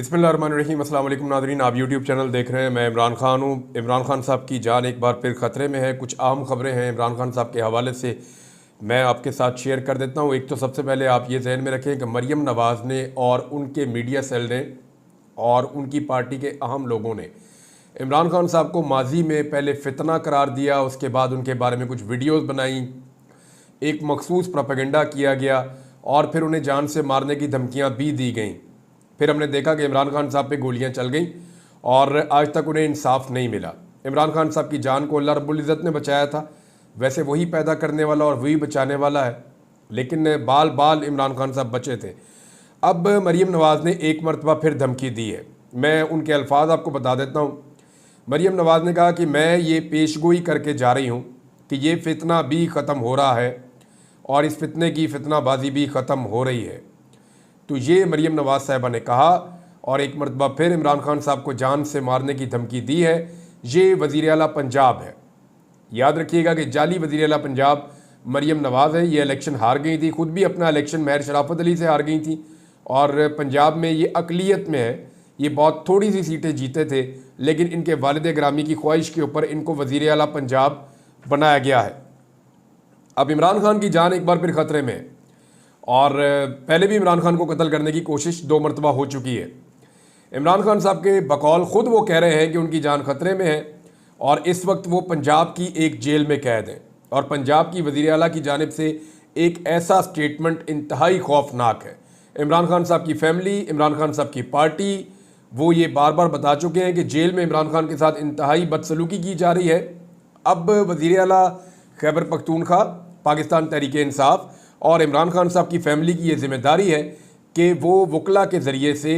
बिस्मिल्लाहिर्रहमानिर्रहीम। अस्सलाम वालेकुम नाज़रीन, आप यूट्यूब चैनल देख रहे हैं। मैं इमरान खान हूँ। इमरान खान साहब की जान एक बार फिर ख़तरे में है। कुछ अहम ख़बरें हैं इमरान खान साहब के हवाले से मैं आपके साथ शेयर कर देता हूँ। एक तो सबसे पहले आप ये जहन में रखें कि मरियम नवाज़ ने और उनके मीडिया सेल ने और उनकी पार्टी के अहम लोगों ने इमरान खान साहब को माजी में पहले फितना करार दिया, उसके बाद उनके बारे में कुछ वीडियोज़ बनाई, एक मखसूस प्रोपेगेंडा किया गया और फिर उन्हें जान से मारने की धमकियाँ भी दी गईं। फिर हमने देखा कि इमरान खान साहब पे गोलियां चल गईं और आज तक उन्हें इंसाफ नहीं मिला। इमरान खान साहब की जान को अल्लाह रब्बुल इज़्ज़त ने बचाया था, वैसे वही पैदा करने वाला और वही बचाने वाला है, लेकिन बाल बाल इमरान खान साहब बचे थे। अब मरियम नवाज़ ने एक मरतबा फिर धमकी दी है। मैं उनके अल्फाज आपको बता देता हूँ। मरियम नवाज़ ने कहा कि मैं ये पेशगोई करके जा रही हूँ कि ये फितना भी ख़त्म हो रहा है और इस फितने की फितनाबाजी भी ख़त्म हो रही है। तो ये मरियम नवाज़ साहिबा ने कहा और एक मरतबा फिर इमरान खान साहब को जान से मारने की धमकी दी है। ये वज़ीर आला पंजाब है। याद रखिएगा कि जाली वज़ीर आला पंजाब मरियम नवाज़ है। ये इलेक्शन हार गई थी, खुद भी अपना इलेक्शन महर शराफत अली से हार गई थी और पंजाब में ये अकलियत में है। ये बहुत थोड़ी सी सीटें जीते थे, लेकिन इनके वालिद ग्रामी की ख्वाहिश के ऊपर इनको वज़ीर आला पंजाब बनाया गया है। अब इमरान खान की जान एक बार फिर ख़तरे में है और पहले भी इमरान खान को कत्ल करने की कोशिश 2 मरतबा हो चुकी है। इमरान खान साहब के बकौल ख़ुद वो कह रहे हैं कि उनकी जान ख़तरे में है और इस वक्त वो पंजाब की एक जेल में कैद हैं और पंजाब की वज़ीर आला की जानिब से एक ऐसा स्टेटमेंट इंतहाई खौफनाक है। इमरान खान साहब की फैमिली, इमरान खान साहब की पार्टी, वो ये बार बार बता चुके हैं कि जेल में इमरान खान के साथ इंतहाई बदसलूकी की जा रही है। अब वज़ीर आला खैबर पख्तूनख्वा, पाकिस्तान तहरीक इंसाफ और इमरान खान साहब की फैमिली की ये जिम्मेदारी है कि वो वकला के ज़रिए से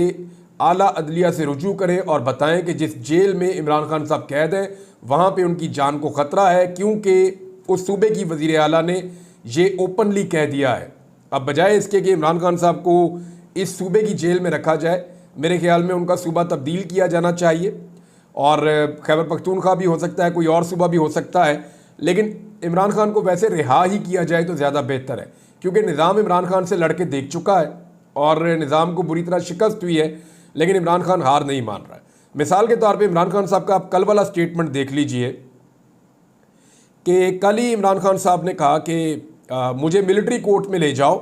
आला अदलिया से रुजू करें और बताएं कि जिस जेल में इमरान खान साहब कैद हैं वहाँ पे उनकी जान को ख़तरा है, क्योंकि उस सूबे की वज़ीर आला ने ये ओपनली कह दिया है। अब बजाय इसके कि इमरान खान साहब को इस सूबे की जेल में रखा जाए, मेरे ख्याल में उनका सूबा तब्दील किया जाना चाहिए और खैबर पख्तूनख्वा भी हो सकता है, कोई और सूबा भी हो सकता है, लेकिन इमरान खान को वैसे रिहा ही किया जाए तो ज़्यादा बेहतर है, क्योंकि निज़ाम इमरान खान से लड़के देख चुका है और निज़ाम को बुरी तरह शिकस्त हुई है, लेकिन इमरान खान हार नहीं मान रहा है। मिसाल के तौर पे इमरान खान साहब का आप कल वाला स्टेटमेंट देख लीजिए कि कल ही इमरान खान साहब ने कहा कि मुझे मिलिट्री कोर्ट में ले जाओ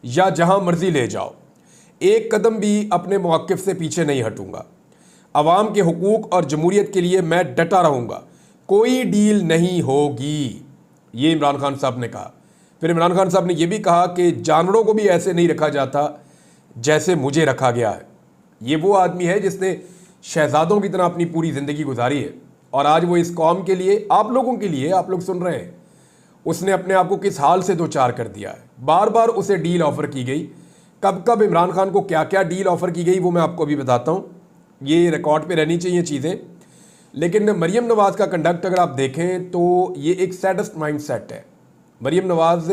या जहां मर्जी ले जाओ, एक कदम भी अपने मौक़िफ़ से पीछे नहीं हटूंगा, अवाम के हुकूक और जमहूरियत के लिए मैं डटा रहूँगा, कोई डील नहीं होगी, ये इमरान खान साहब ने कहा। फिर इमरान खान साहब ने यह भी कहा कि जानवरों को भी ऐसे नहीं रखा जाता जैसे मुझे रखा गया है। ये वो आदमी है जिसने शहजादों की तरह अपनी पूरी ज़िंदगी गुजारी है और आज वो इस कौम के लिए, आप लोगों के लिए, आप लोग सुन रहे हैं, उसने अपने आप को किस हाल से दो चार कर दिया है। बार बार उसे डील ऑफ़र की गई। कब कब इमरान खान को क्या क्या डील ऑफ़र की गई वो मैं आपको अभी बताता हूँ, ये रिकॉर्ड पर रहनी चाहिए चीज़ें। लेकिन मरियम नवाज़ का कंडक्ट अगर आप देखें तो ये एक सैडस्ट माइंड सेट है। मरियम नवाज़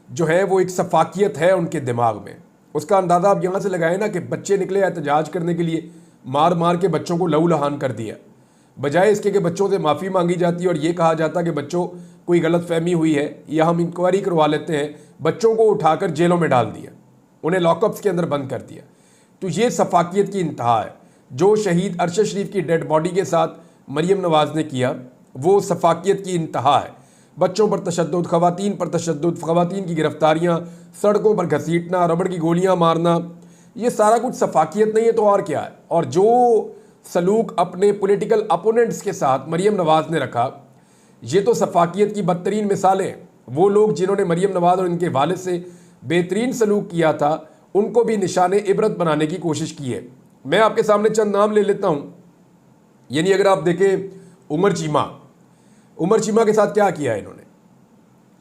जो है वो एक सफाकियत है उनके दिमाग में। उसका अंदाज़ा आप यहाँ से लगाएं ना कि बच्चे निकले एहतजाज करने के लिए, मार मार के बच्चों को लहू लहान कर दिया, बजाय इसके कि बच्चों से माफ़ी मांगी जाती और ये कहा जाता कि बच्चों कोई गलत फहमी हुई है या हम इंक्वायरी करवा लेते हैं। बच्चों को उठाकर जेलों में डाल दिया, उन्हें लॉकअप्स के अंदर बंद कर दिया। तो ये सफाकियत की इंतहा है। जो शहीद अरशद शरीफ की डेड बॉडी के साथ मरियम नवाज़ ने किया वो सफाकियत की इंतहा है। बच्चों पर तशद्दुद, ख़वातीन पर तशद्दुद, ख़वातीन की गिरफ्तारियाँ, सड़कों पर घसीटना, रबड़ की गोलियाँ मारना, ये सारा कुछ सफाकियत नहीं है तो और क्या है। और जो सलूक अपने पॉलिटिकल अपोनेंट्स के साथ मरियम नवाज़ ने रखा, ये तो सफाकियत की बदतरीन मिसालें। वो लोग जिन्होंने मरियम नवाज़ और इनके वालिद से बेहतरीन सलूक किया था उनको भी निशाने इबरत बनाने की कोशिश की है। मैं आपके सामने चंद नाम ले लेता हूँ। यानी अगर आप देखें उमर चीमा के साथ क्या किया है इन्होंने,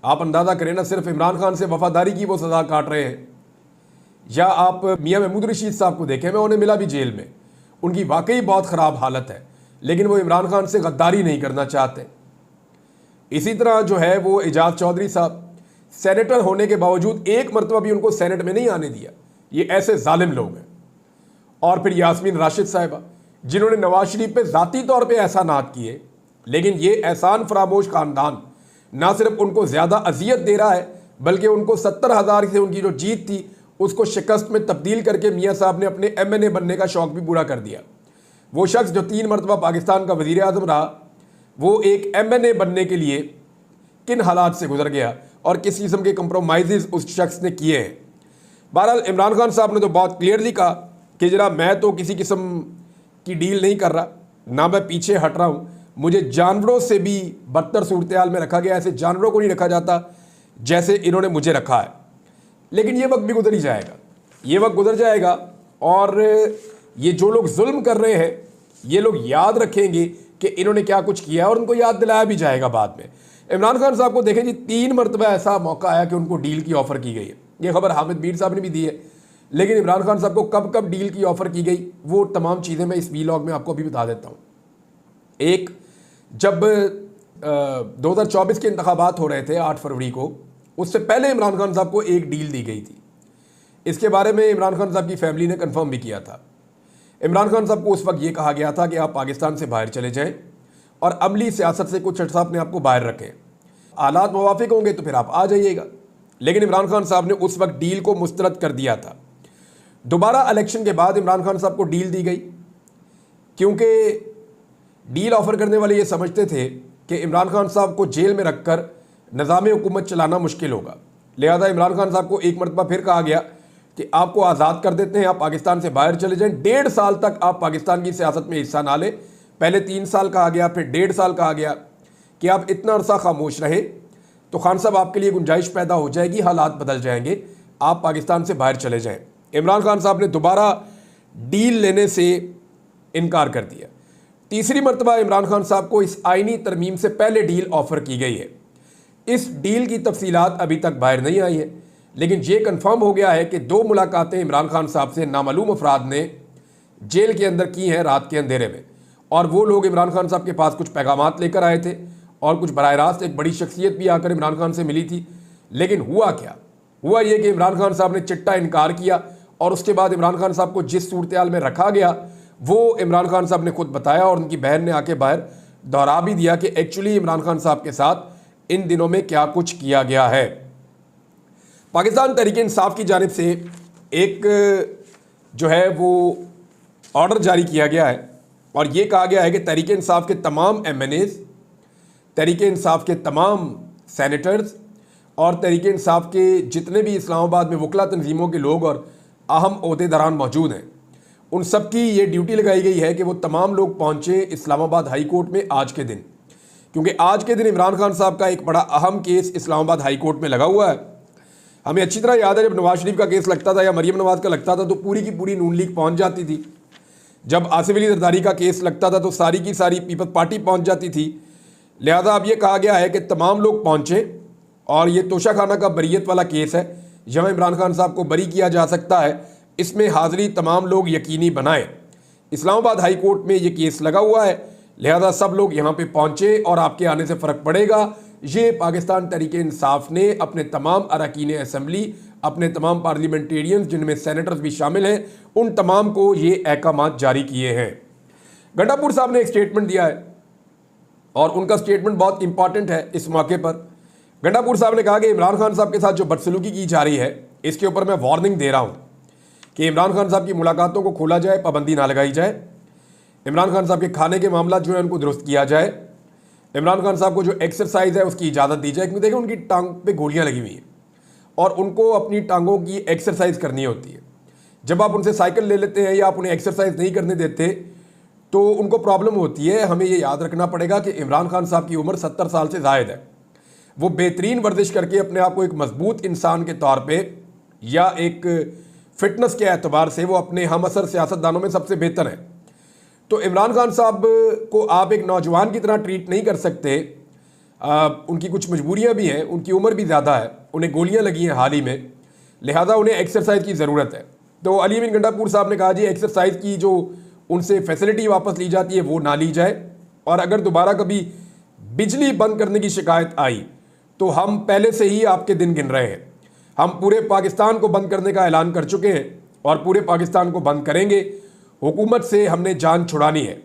आप अंदाज़ा करें ना। सिर्फ इमरान खान से वफादारी की वो सज़ा काट रहे हैं। या आप मियां महमूद रशीद साहब को देखें, मैं उन्हें मिला भी जेल में, उनकी वाकई बहुत ख़राब हालत है, लेकिन वो इमरान खान से गद्दारी नहीं करना चाहते। इसी तरह जो है वो एजाज चौधरी साहब, सेनेटर होने के बावजूद एक मरतबा भी उनको सेनेट में नहीं आने दिया। ये ऐसे जालिम लोग हैं। और फिर यास्मीन राशिद साहिबा, जिन्होंने नवाज शरीफ पे ज़ाती तौर पे एहसानात किए, लेकिन ये एहसान फरामोश ख़ानदान ना सिर्फ उनको ज़्यादा अजियत दे रहा है, बल्कि उनको 70,000 से उनकी जो जीत थी उसको शिकस्त में तब्दील करके मियाँ साहब ने अपने MNA बनने का शौक़ भी पूरा कर दिया। वो शख्स जो 3 मरतबा पाकिस्तान का वज़ीर आज़म रहा, वो एक MNA बनने के लिए किन हालात से गुजर गया और किस किस्म के कंप्रोमाइज़ उस शख्स ने किए हैं। बहरहाल इमरान खान साहब ने तो बहुत क्लियरली कहा कि जरा मैं तो किसी किस्म की डील नहीं कर रहा, ना मैं पीछे हट रहा हूँ, मुझे जानवरों से भी बदतर सूरत हाल में रखा गया, ऐसे जानवरों को नहीं रखा जाता जैसे इन्होंने मुझे रखा है। लेकिन ये वक्त भी गुजर ही जाएगा, ये वक्त गुजर जाएगा और ये जो लोग जुल्म कर रहे हैं ये लोग याद रखेंगे कि इन्होंने क्या कुछ किया और उनको याद दिलाया भी जाएगा बाद में। इमरान खान साहब को देखें जी, 3 मरतबा ऐसा मौका आया कि उनको डील की ऑफ़र की गई है। ये खबर हामिद मीर साहब ने भी दी है, लेकिन इमरान खान साहब को कब कब डील की ऑफ़र की गई वो तमाम चीज़ें मैं इस वीलॉग में आपको अभी बता देता हूँ। एक, जब 2024 के इंतखाबात हो रहे थे 8 फरवरी को, उससे पहले इमरान खान साहब को एक डील दी गई थी। इसके बारे में इमरान खान साहब की फैमिली ने कंफर्म भी किया था। इमरान खान साहब को उस वक्त ये कहा गया था कि आप पाकिस्तान से बाहर चले जाएं और अमली सियासत से कुछ अर्सा अपने आप को बाहर रखें, हालात मुवाफिक होंगे तो फिर आप आ जाइएगा। लेकिन इमरान खान साहब ने उस वक्त डील को मुस्तरद कर दिया था। दोबारा इलेक्शन के बाद इमरान खान साहब को डील दी गई, क्योंकि डील ऑफ़र करने वाले ये समझते थे कि इमरान खान साहब को जेल में रखकर निज़ाम हुकूमत चलाना मुश्किल होगा। लिहाजा इमरान खान साहब को एक मरतबा फिर कहा गया कि आपको आज़ाद कर देते हैं, आप पाकिस्तान से बाहर चले जाएं, 1.5 साल तक आप पाकिस्तान की सियासत में हिस्सा ना लें। पहले 3 साल कहा गया, फिर 1.5 साल कहा गया कि आप इतना अरसा खामोश रहे तो खान साहब आपके लिए गुंजाइश पैदा हो जाएगी, हालात बदल जाएंगे, आप पाकिस्तान से बाहर चले जाएं। इमरान खान साहब ने दोबारा डील लेने से इनकार कर दिया। तीसरी मरतबा इमरान खान साहब को इस आइनी तरमीम से पहले डील ऑफ़र की गई है। इस डील की तफसीलात अभी तक बाहर नहीं आई है, लेकिन ये कन्फर्म हो गया है कि 2 मुलाकातें इमरान खान साहब से नामालूम अफराद ने जेल के अंदर की हैं रात के अंधेरे में, और वो लोग इमरान खान साहब के पास कुछ पैगामात लेकर आए थे और कुछ बराह रास्त एक बड़ी शख्सियत भी आकर इमरान खान से मिली थी। लेकिन हुआ क्या? हुआ ये कि इमरान खान साहब ने चिट्टा इनकार किया और उसके बाद इमरान खान साहब को जिस सूरत हाल में रखा गया वो इमरान खान साहब ने खुद बताया और उनकी बहन ने आके बाहर दोहरा भी दिया कि एक्चुअली इमरान खान साहब के साथ इन दिनों में क्या कुछ किया गया है। पाकिस्तान तहरीक इंसाफ की जानिब से एक जो है वो ऑर्डर जारी किया गया है और ये कहा गया है कि तहरीक इंसाफ के तमाम MNAs, तहरीक इंसाफ के तमाम सेनेटर्स और तहरीक इंसाफ के जितने भी इस्लामाबाद में वकला तंजीमों के लोग और अहम ओहदेदारान मौजूद हैं, उन सब की ये ड्यूटी लगाई गई है कि वो तमाम लोग पहुँचे इस्लामाबाद हाई कोर्ट में आज के दिन, क्योंकि आज के दिन इमरान खान साहब का एक बड़ा अहम केस इस्लामाबाद हाई कोर्ट में लगा हुआ है। हमें अच्छी तरह याद है जब नवाज शरीफ का केस लगता था या मरीम नवाज का लगता था तो पूरी की पूरी नून लीग पहुँच जाती थी। जब आसिफ अली जरदारी का केस लगता था तो सारी की सारी पीपल्स पार्टी पहुँच जाती थी। लिहाजा अब ये कहा गया है कि तमाम लोग पहुँचे और ये तोशाखाना का बरीयत वाला केस है, जहाँ इमरान खान साहब को बरी किया जा सकता है, इसमें हाज़िरी तमाम लोग यकीनी बनाएं। इस्लामाबाद हाई कोर्ट में ये केस लगा हुआ है, लिहाजा सब लोग यहाँ पे पहुँचे और आपके आने से फ़र्क पड़ेगा। ये पाकिस्तान तहरीक इंसाफ ने अपने तमाम अरकान असम्बली, अपने तमाम पार्लियामेंटेरियंस जिनमें सेनेटर्स भी शामिल हैं, उन तमाम को ये अहकामात जारी किए हैं। गंडापुर साहब ने एक स्टेटमेंट दिया है और उनका स्टेटमेंट बहुत इंपॉर्टेंट है इस मौके पर। गंडापुर साहब ने कहा कि इमरान खान साहब के साथ जो बदसलूकी की जा रही है इसके ऊपर मैं वार्निंग दे रहा हूँ कि इमरान खान साहब की मुलाकातों को खोला जाए, पाबंदी ना लगाई जाए। इमरान खान साहब के खाने के मामला जो है उनको दुरुस्त किया जाए। इमरान खान साहब को जो एक्सरसाइज है उसकी इजाज़त दी जाए, क्योंकि देखिए उनकी टांग पे गोलियां लगी हुई हैं और उनको अपनी टांगों की एक्सरसाइज करनी होती है। जब आप उनसे साइकिल ले लेते हैं या आप उन्हें एक्सरसाइज नहीं करने देते तो उनको प्रॉब्लम होती है। हमें ये याद रखना पड़ेगा कि इमरान खान साहब की उम्र 70 साल से ज़ायद है। वो बेहतरीन वर्जिश करके अपने आप को एक मजबूत इंसान के तौर पर या एक फिटनेस के एतबार से वो अपने हम असर सियासतदानों में सबसे बेहतर है। तो इमरान खान साहब को आप एक नौजवान की तरह ट्रीट नहीं कर सकते। उनकी कुछ मजबूरियां भी हैं, उनकी उम्र भी ज़्यादा है, उन्हें गोलियां लगी हैं हाल ही में, लिहाजा उन्हें एक्सरसाइज की ज़रूरत है। तो अली अमीन गंडापुर साहब ने कहा जी एक्सरसाइज की जो उनसे फैसिलिटी वापस ली जाती है वो ना ली जाए, और अगर दोबारा कभी बिजली बंद करने की शिकायत आई तो हम पहले से ही आपके दिन गिन रहे हैं। हम पूरे पाकिस्तान को बंद करने का ऐलान कर चुके हैं और पूरे पाकिस्तान को बंद करेंगे। हुकूमत से हमने जान छुड़ानी है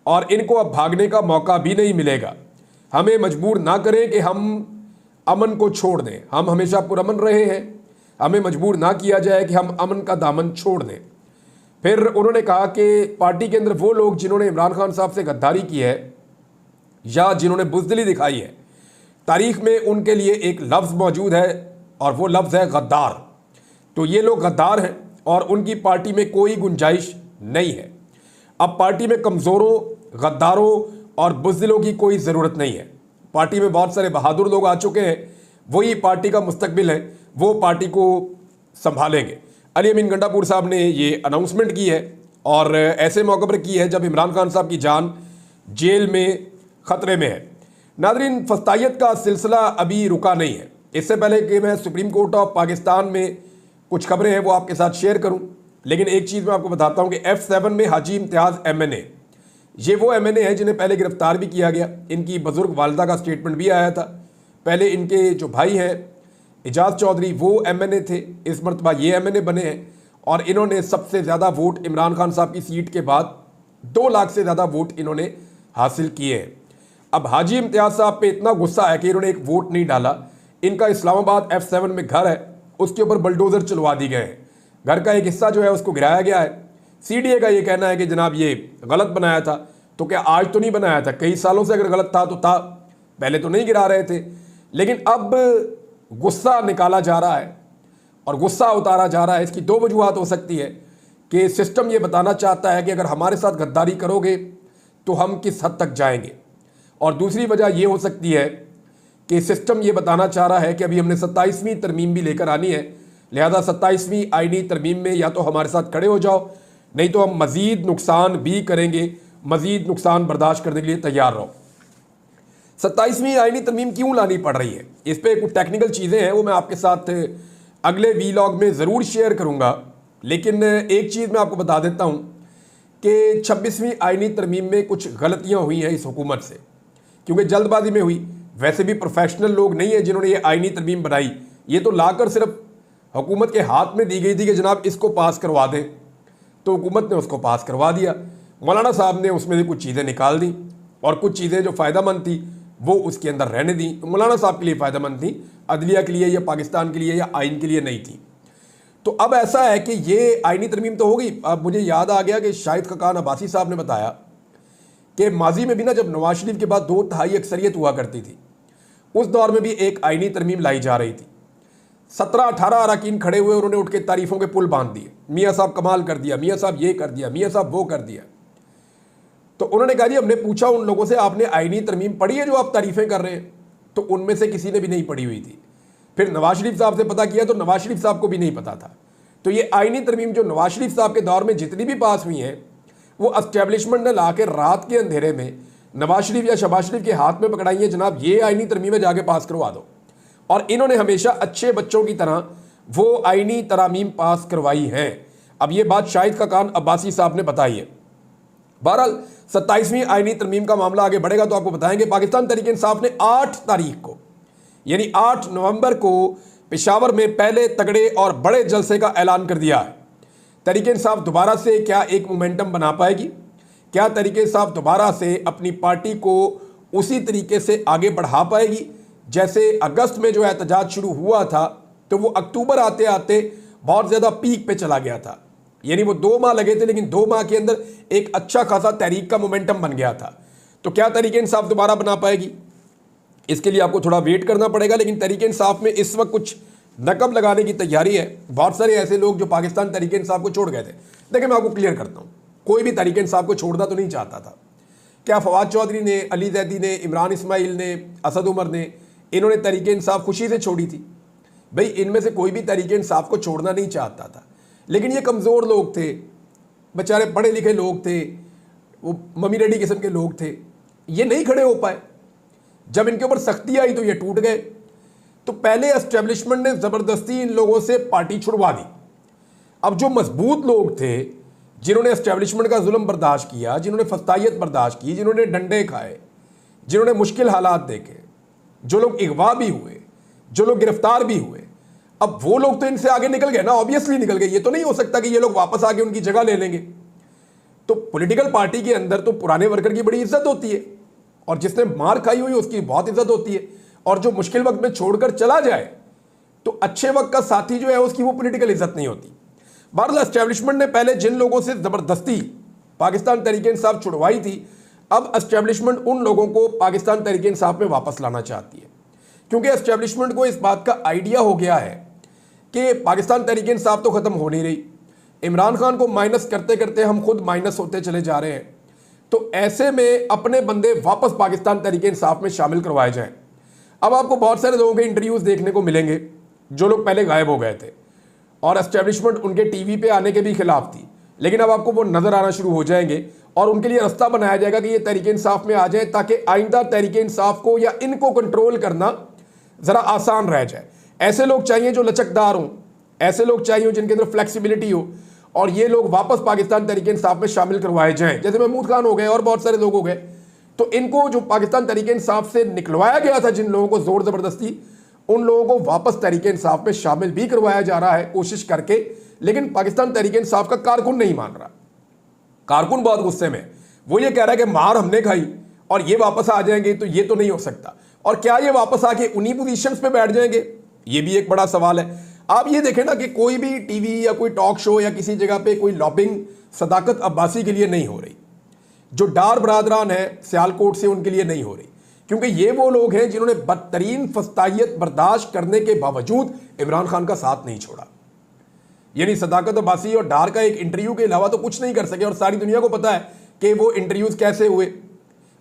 और इनको अब भागने का मौका भी नहीं मिलेगा। हमें मजबूर ना करें कि हम अमन को छोड़ दें। हम हमेशा पुरअमन रहे हैं, हमें मजबूर ना किया जाए कि हम अमन का दामन छोड़ दें। फिर उन्होंने कहा कि पार्टी के अंदर वो लोग जिन्होंने इमरान खान साहब से गद्दारी की है या जिन्होंने बुज़दिली दिखाई है, तारीख में उनके लिए एक लफ्ज़ मौजूद है और वो लफ्ज़ है गद्दार। तो ये लोग गद्दार हैं और उनकी पार्टी में कोई गुंजाइश नहीं है। अब पार्टी में कमज़ोरों, गद्दारों और बुज़दिलों की कोई ज़रूरत नहीं है। पार्टी में बहुत सारे बहादुर लोग आ चुके हैं, वही पार्टी का मुस्तकबिल है, वो पार्टी को संभालेंगे। अली अमीन गंडापुर साहब ने ये अनाउंसमेंट की है और ऐसे मौके पर की है जब इमरान खान साहब की जान जेल में ख़तरे में है। नादरीन, फस्तायत का सिलसिला अभी रुका नहीं है। इससे पहले कि मैं सुप्रीम कोर्ट ऑफ पाकिस्तान में कुछ खबरें हैं वो आपके साथ शेयर करूं, लेकिन एक चीज़ मैं आपको बताता हूं कि F7 में हाजी इम्तियाज़ MNA, ये वो MNA है जिन्हें पहले गिरफ्तार भी किया गया। इनकी बुजुर्ग वालदा का स्टेटमेंट भी आया था। पहले इनके जो भाई हैं एजाज चौधरी, वो MNA थे, इस मरतबा ये MNA बने हैं और इन्होंने सबसे ज़्यादा वोट इमरान खान साहब की सीट के बाद 2 लाख से ज़्यादा वोट इन्होंने हासिल किए हैं। अब हाजी इम्तियाज़ साहब पे इतना गुस्सा है कि इन्होंने एक वोट नहीं डाला। इनका इस्लामाबाद F7 में घर है, उसके ऊपर बुलडोज़र चलवा दी गए हैं। घर का एक हिस्सा जो है उसको गिराया गया है। CDA का ये कहना है कि जनाब ये गलत बनाया था। तो क्या आज तो नहीं बनाया था, कई सालों से अगर गलत था तो था, पहले तो नहीं गिरा रहे थे। लेकिन अब गुस्सा निकाला जा रहा है और गुस्सा उतारा जा रहा है। इसकी 2 वजूहात हो सकती है कि सिस्टम ये बताना चाहता है कि अगर हमारे साथ गद्दारी करोगे तो हम किस हद तक जाएंगे, और दूसरी वजह यह हो सकती है कि सिस्टम ये बताना चाह रहा है कि अभी हमने 27वीं तरमीम भी लेकर आनी है, लिहाजा 27वीं आईनी तरमीम में या तो हमारे साथ खड़े हो जाओ, नहीं तो हम मज़ीद नुकसान भी करेंगे, मज़ीद नुकसान बर्दाश्त करने के लिए तैयार रहो। 27वीं आईनी तरमीम क्यों लानी पड़ रही है, इस पर कुछ टेक्निकल चीज़ें हैं, वो मैं आपके साथ अगले वीलॉग में ज़रूर शेयर करूँगा। लेकिन एक चीज़ मैं आपको बता देता हूँ कि 26वीं आईनी तरमीम में कुछ गलतियाँ हुई हैं इस हुकूमत से, क्योंकि जल्दबाजी में हुई। वैसे भी प्रोफेशनल लोग नहीं है जिन्होंने ये आईनी तरमीम बनाई, ये तो लाकर सिर्फ हुकूमत के हाथ में दी गई थी कि जनाब इसको पास करवा दें, तो हुकूमत ने उसको पास करवा दिया। मौलाना साहब ने उसमें से कुछ चीज़ें निकाल दी और कुछ चीज़ें जो फ़ायदेमंद थी वो उसके अंदर रहने दी। तो मौलाना साहब के लिए फ़ायदेमंद थी, अदलिया के लिए या पाकिस्तान के लिए या आइन के लिए नहीं थी। तो अब ऐसा है कि ये आईनी तरमीम तो हो गई। अब मुझे याद आ गया कि शाहिद खकान अब्बासी साहब ने बताया कि माजी में भी ना, जब नवाज शरीफ के बाद 2/3 अक्सरियत हुआ करती थी, उस दौर में भी एक आईनी तरमीम लाई जा रही थी। 17-18 अरकान खड़े हुए, उन्होंने उठ के तारीफ़ों के पुल बांध दिए, मियाँ साहब कमाल कर दिया, मियाँ साहब ये कर दिया, मियाँ साहब वो कर दिया। तो उन्होंने कहा जी, हमने पूछा उन लोगों से, आपने आईनी तरमीम पढ़ी है जो आप तारीफ़ें कर रहे हैं? तो उनमें से किसी ने भी नहीं पढ़ी हुई थी। फिर नवाज शरीफ साहब से पता किया तो नवाज शरीफ साहब को भी नहीं पता था। तो ये आईनी तरमीम जो नवाज शरीफ साहब के दौर में जितनी भी पास हुई हैं, वो एस्टेब्लिशमेंट ने ला के रात के अंधेरे में नवाज शरीफ या शहबाज शरीफ के हाथ में पकड़ाई है, जनाब ये आईनी तरमीमें जाके पास करवा दो। और इन्होंने हमेशा अच्छे बच्चों की तरह वो आईनी तरामीम पास करवाई हैं। अब ये बात शाहिद खकान अब्बासी साहब ने बताई है। बहरहाल 27वीं आईनी तरमीम का मामला आगे बढ़ेगा तो आपको बताएंगे। पाकिस्तान तहरीक इंसाफ ने 8 तारीख को यानी 8 नवंबर को पेशावर में पहले तगड़े और बड़े जलसे का ऐलान कर दिया है। तहरीक इंसाफ दोबारा से क्या एक मोमेंटम बना पाएगी? क्या तहरीक इंसाफ दोबारा से अपनी पार्टी को उसी तरीके से आगे बढ़ा पाएगी जैसे अगस्त में जो एहतजाज शुरू हुआ था तो वो अक्टूबर आते आते बहुत ज़्यादा पीक पे चला गया था। यानी वो 2 माह लगे थे, लेकिन 2 माह के अंदर एक अच्छा खासा तहरीक का मोमेंटम बन गया था। तो क्या तहरीक इंसाफ दोबारा बना पाएगी? इसके लिए आपको थोड़ा वेट करना पड़ेगा। लेकिन तहरीक इंसाफ में इस वक्त कुछ नकब लगाने की तैयारी है। बहुत सारे ऐसे लोग जो पाकिस्तान तहरीक इंसाफ को छोड़ गए थे। देखिए, मैं आपको क्लियर करता हूँ, कोई भी तहरीक इंसाफ को छोड़ना तो नहीं चाहता था। क्या फवाद चौधरी ने, अली जैदी ने, इमरान इस्माइल ने, असद उमर ने, इन्होंने तहरीक इंसाफ खुशी से छोड़ी थी? भाई, इनमें से कोई भी तहरीक इंसाफ को छोड़ना नहीं चाहता था। लेकिन ये कमज़ोर लोग थे, बेचारे पढ़े लिखे लोग थे, वो मम्मी डैडी किस्म के लोग थे, ये नहीं खड़े हो पाए। जब इनके ऊपर सख्ती आई तो ये टूट गए। तो पहले एस्टेब्लिशमेंट ने ज़बरदस्ती इन लोगों से पार्टी छुड़वा दी। अब जो मजबूत लोग थे, जिन्होंने एस्टेब्लिशमेंट का जुल्म बर्दाश्त किया, जिन्होंने फस्तायत बर्दाश्त की, जिन्होंने डंडे खाए, जिन्होंने मुश्किल हालात देखे, जो लोग अगवा भी हुए, जो लोग गिरफ्तार भी हुए, अब वो लोग तो इनसे आगे निकल गए ना, ऑब्वियसली निकल गए। ये तो नहीं हो सकता कि ये लोग वापस आके उनकी जगह ले लेंगे। तो पॉलिटिकल पार्टी के अंदर तो पुराने वर्कर की बड़ी इज्जत होती है और जिसने मार खाई हुई उसकी बहुत इज्जत होती है। और जो मुश्किल वक्त में छोड़कर चला जाए तो अच्छे वक्त का साथी जो है उसकी वो पॉलिटिकल इज्जत नहीं होती। बहरहाल एस्टेब्लिशमेंट ने पहले जिन लोगों से ज़बरदस्ती पाकिस्तान तहरीक इंसाफ छुड़वाई थी, अब एस्टेब्लिशमेंट उन लोगों को पाकिस्तान तहरीक इंसाफ में वापस लाना चाहती है, क्योंकि एस्टेब्लिशमेंट को इस बात का आइडिया हो गया है कि पाकिस्तान तहरीक इंसाफ तो ख़त्म हो नहीं रही, इमरान खान को माइनस करते करते हम खुद माइनस होते चले जा रहे हैं। तो ऐसे में अपने बंदे वापस पाकिस्तान तहरीक इंसाफ में शामिल करवाए जाएं। अब आपको बहुत सारे लोगों के इंटरव्यूज़ देखने को मिलेंगे जो लोग पहले गायब हो गए थे और एस्टेब्लिशमेंट उनके टीवी पे आने के भी खिलाफ थी, लेकिन अब आपको वो नज़र आना शुरू हो जाएंगे और उनके लिए रास्ता बनाया जाएगा कि ये तहरीक इंसाफ में आ जाए, ताकि आइंदा तहरीक इंसाफ को या इनको कंट्रोल करना ज़रा आसान रह जाए। ऐसे लोग चाहिए जो लचकदार हों, ऐसे लोग चाहिए जिनके अंदर फ्लेक्सिबिलिटी हो, और ये लोग वापस पाकिस्तान तहरीक इंसाफ में शामिल करवाए जाएं। जैसे महमूद खान हो गए और बहुत सारे लोग हो गए, तो इनको जो पाकिस्तान तहरीक इंसाफ से निकलवाया गया था, जिन लोगों को जोर ज़बरदस्ती, उन लोगों को वापस तहरीक इंसाफ में शामिल भी करवाया जा रहा है कोशिश करके। लेकिन पाकिस्तान तहरीक इंसाफ का कारकुन नहीं मान रहा। कारकुन बहुत गुस्से में, वो ये कह रहा है कि मार हमने खाई और ये वापस आ जाएंगे, तो ये तो नहीं हो सकता। और क्या ये वापस आके उन्हीं पोजीशंस पे बैठ जाएंगे, ये भी एक बड़ा सवाल है। आप ये देखें ना कि कोई भी टीवी या कोई टॉक शो या किसी जगह पे कोई लॉबिंग सदाकत अब्बासी के लिए नहीं हो रही, जो डार बरादरान है सियालकोट से उनके लिए नहीं हो रही, क्योंकि ये वो लोग हैं जिन्होंने बदतरीन फस्तायत बर्दाश्त करने के बावजूद इमरान खान का साथ नहीं छोड़ा। यानी सदाकत अब्बासी और डार का एक इंटरव्यू के अलावा तो कुछ नहीं कर सके, और सारी दुनिया को पता है कि वो इंटरव्यूज़ कैसे हुए।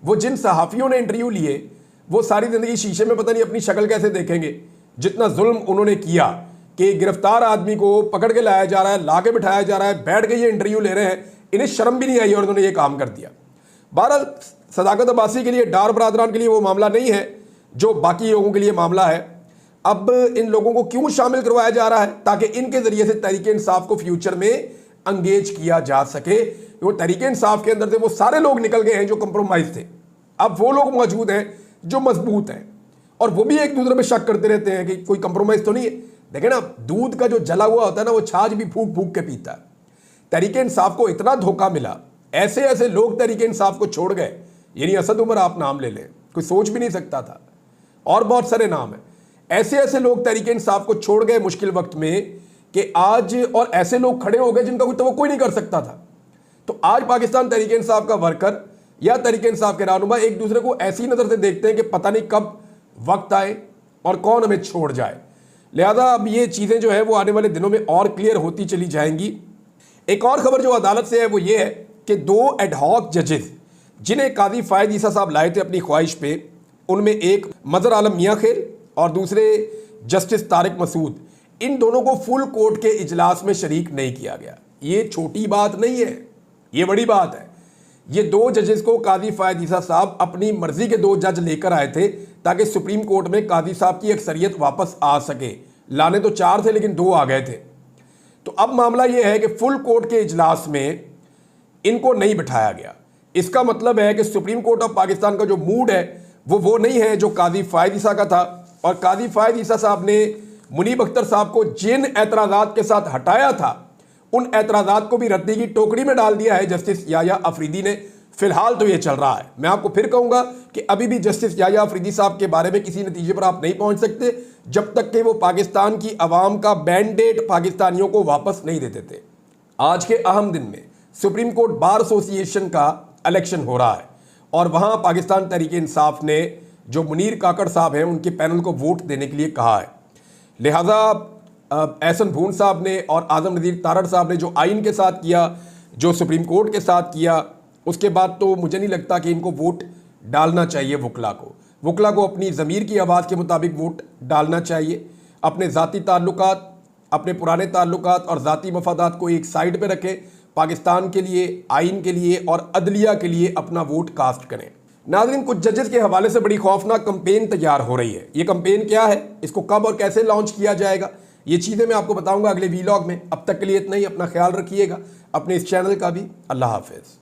वो जिन सहाफ़ियों ने इंटरव्यू लिए वो सारी ज़िंदगी शीशे में पता नहीं अपनी शक्ल कैसे देखेंगे। जितना जुल्म उन्होंने किया कि गिरफ्तार आदमी को पकड़ के लाया जा रहा है, ला के बिठाया जा रहा है, बैठ के ये इंटरव्यू ले रहे हैं, इन्हें शर्म भी नहीं आई और उन्होंने ये काम कर दिया। बहरहाल सदाकत अब्बासी के लिए, डार बरादरान के लिए वो मामला नहीं है जो बाकी लोगों के लिए मामला है। अब इन लोगों को क्यों शामिल करवाया जा रहा है? ताकि इनके ज़रिए से तहरीक इंसाफ को फ्यूचर में अंगेज किया जा सके। वो तहरीक इंसाफ के अंदर से वो सारे लोग निकल गए हैं जो कंप्रोमाइज़ थे, अब वो लोग मौजूद हैं जो मजबूत हैं, और वो भी एक दूसरे में शक करते रहते हैं कि कोई कंप्रोमाइज़ तो नहीं है। देखें ना, दूध का जो जला हुआ होता है ना, वो छाछ भी फूक फूक के पीता है। तहरीक इंसाफ को इतना धोखा मिला, ऐसे ऐसे लोग तहरीक इंसाफ को छोड़ गए। यानी असद उमर आप नाम ले लें, कोई सोच भी नहीं सकता था, और बहुत सारे नाम हैं। ऐसे ऐसे लोग तहरीक इंसाफ को छोड़ गए मुश्किल वक्त में कि आज, और ऐसे लोग खड़े हो गए जिनका कोई तवक्को नहीं कर सकता था। तो आज पाकिस्तान तहरीक इंसाफ का वर्कर या तहरीक इंसाफ के रहनुमा एक दूसरे को ऐसी नज़र से देखते हैं कि पता नहीं कब वक्त आए और कौन हमें छोड़ जाए। लिहाजा अब ये चीज़ें जो है वो आने वाले दिनों में और क्लियर होती चली जाएंगी। एक और खबर जो अदालत से है वो ये है कि 2 एडहॉक जजेस जिन्हें काजी फ़ायद ईसा साहब लाए थे अपनी ख्वाहिश पे, उनमें एक मज़हर आलम मियाँ खेर और दूसरे जस्टिस तारिक मसूद, इन दोनों को फुल कोर्ट के इजलास में शरीक नहीं किया गया। ये छोटी बात नहीं है, ये बड़ी बात है। ये 2 जजेस को काजी फ़ायद ईसा साहब अपनी मर्जी के 2 जज लेकर आए थे ताकि सुप्रीम कोर्ट में काजी साहब की अक्सरियत वापस आ सके। लाने तो 4 थे लेकिन 2 आ गए थे। तो अब मामला ये है कि फुल कोर्ट के इजलास में इनको नहीं बिठाया गया। इसका मतलब है कि सुप्रीम कोर्ट ऑफ पाकिस्तान का जो मूड है वो नहीं है जो काजी फ़ायद ईसा का था। और काजी फ़ायद ईसा साहब ने मुनीब अख्तर साहब को जिन एतराज़ात के साथ हटाया था, उन एतराज़ात को भी रद्दी की टोकरी में डाल दिया है जस्टिस याया अफरीदी ने। फिलहाल तो ये चल रहा है। मैं आपको फिर कहूँगा कि अभी भी जस्टिस याया अफरीदी साहब के बारे में किसी नतीजे पर आप नहीं पहुँच सकते जब तक कि वो पाकिस्तान की आवाम का मैंडेट पाकिस्तानियों को वापस नहीं दे देते। आज के अहम दिन में सुप्रीम कोर्ट बार एसोसिएशन का इलेक्शन हो रहा है और वहाँ पाकिस्तान तहरीक इंसाफ ने जो मुनीर काकड़ साहब हैं उनके पैनल को वोट देने के लिए कहा है। लिहाजा एहसन भून साहब ने और आज़म नज़ीर तारड़ साहब ने जो आइन के साथ किया, जो सुप्रीम कोर्ट के साथ किया, उसके बाद तो मुझे नहीं लगता कि इनको वोट डालना चाहिए। वकला को अपनी ज़मीर की आवाज़ के मुताबिक वोट डालना चाहिए। अपने ज़ाती ताल्लुकात, अपने पुराने ताल्लुकात और ज़ाती मफादात को एक साइड पे रखें, पाकिस्तान के लिए, आइन के लिए और अदलिया के लिए अपना वोट कास्ट करें। नाज़रीन, कुछ जजेस के हवाले से बड़ी खौफनाक कंपेन तैयार हो रही है। ये कंपेन क्या है, इसको कब और कैसे लॉन्च किया जाएगा, ये चीज़ें मैं आपको बताऊंगा अगले वीलॉग में। अब तक के लिए इतना ही। अपना ख्याल रखिएगा, अपने इस चैनल का भी। अल्लाह हाफ़िज़।